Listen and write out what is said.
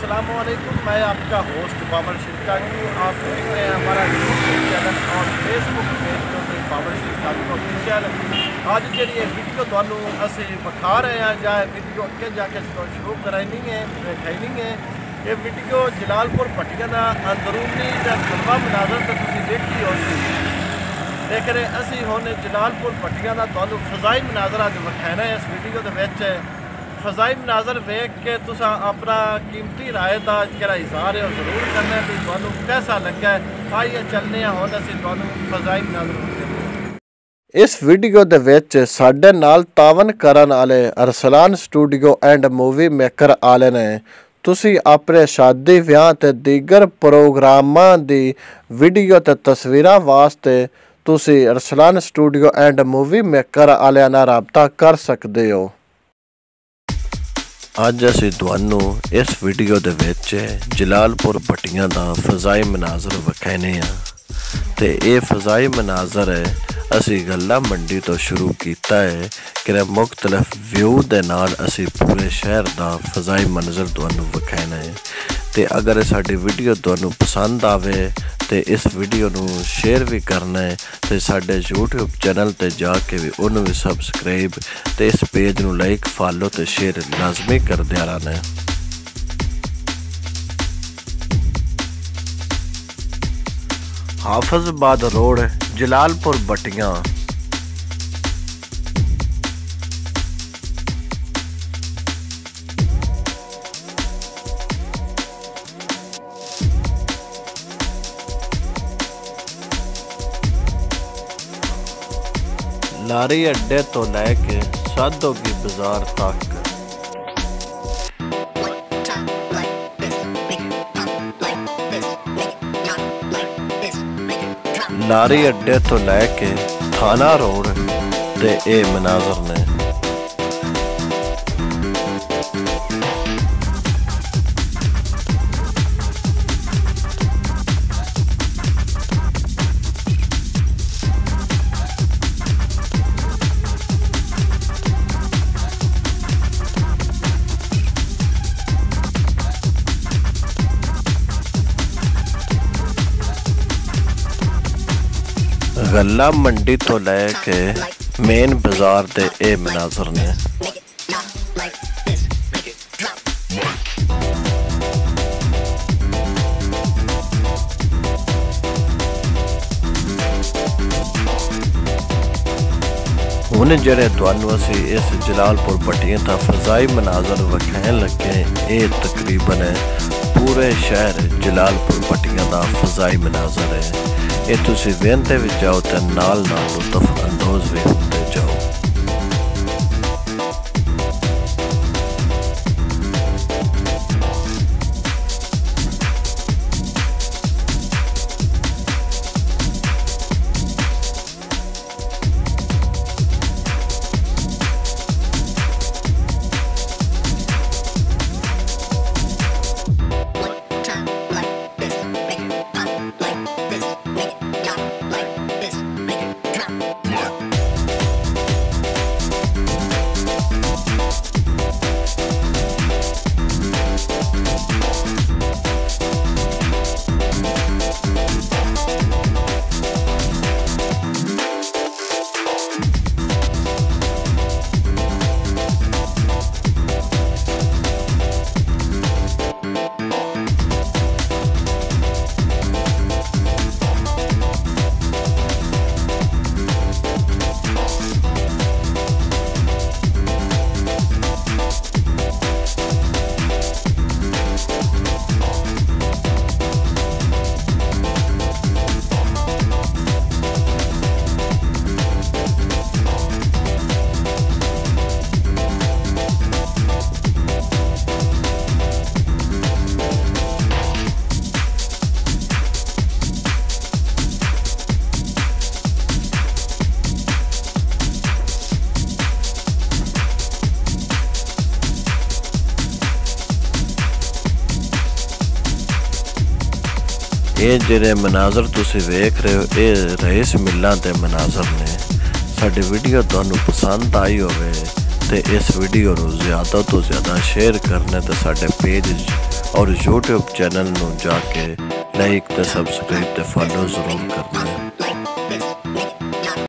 अस्सलामुअलैकुम, मैं आपका होस्ट बाबर शिरकानी। आप देख रहे हैं हमारा यूट्यूब चैनल और फेसबुक पेज तो बाबर शिरकानी ऑफिशियल। अज जी वीडियो तुहानू असी विखा रहे हैं या वीडियो अगे जाके शुरू करानी है दिखानी है। ये वीडियो जलालपुरभट्टियां का अंदरूनी तलबा मनाजर तो तुसीं देखी होगी, लेकिन असी हुण जलालपुरभट्टियां का तुहानू फजाई मनाजर अज विखाना है। इस वीडियो के फजाई मनाजर वेख के तुसा अपना कीमती राय का जरा इजहार है जरूर करना भी तुहानू कैसा लगा है। आइए चलने हुण असीं तुहानू फजाई मनाजर। इस वीडियो दे विच साडे नाल तावन करन वाले Arsalan studio and movie maker आले ने। तुसी अपने शादी विआह ते दीगर प्रोग्रामां दी वीडियो ते तस्वीरां वास्ते तुसी Arsalan studio and movie maker आलियां नाल राबता कर सकदे हो। अज असीं तुहानू इस वीडियो दे विच जलालपुरभट्टियां दा फजाई मनाजर विखाने ते ये फजाई मनाजर असी गल्ला मंडी तो शुरू किया है कि मुख्तलिफ व्यू दे नाल असी पूरे शहर दा फजाई मंजर तुहानू विखाना है। ते अगर साडी वीडियो तुहानू पसंद आवे तो इस वीडियो नू शेयर भी करना है तो साडे यूट्यूब चैनल ते जाके भी उन्होंने भी सबसक्राइब तो इस पेज नू लाइक फॉलो तो शेयर लाजमी कर दिया रहना है। हाफिजाबाद रोड जलालपुरभट्टियां। लारी अड्डे तो लैके सादोगी बाजार तक, लारी अड्डे तो लैके थाना रोड ते ए मनाजर ने। गल्ला मंडी तो लैके मेन बाजार ते ए मनाजर ने। हुण जेह्ड़े तुहानू असी इस जलालपुरभट्टियां दा फजाई मनाजर विखाण लगे, ये तकरीबन पूरे शहर जलालपुरभट्टियां दा फजाई मनाजर है। ये तुसी वेंदे भी जाओ तो नाल लुत्फ अंदोज भी होते जाओ। ये ਜਿਹੜੇ मनाजर तुसी वेख रहे हो ये रईस मिल्लां दे मनाजर ने। साडी वीडियो तुहानू पसंद आई होवे ते इस वीडियो नू ज़्यादा तो ज़्यादा शेयर करने ते साडे पेज ਔਰ YouTube ਚੈਨਲ ਨੂੰ ਜਾ ਕੇ ਲਾਈਕ ਤੇ ਸਬਸਕ੍ਰਾਈਬ ਤੇ ਫੋਲੋ ਜ਼ਰੂਰ ਕਰਨਾ ਹੈ।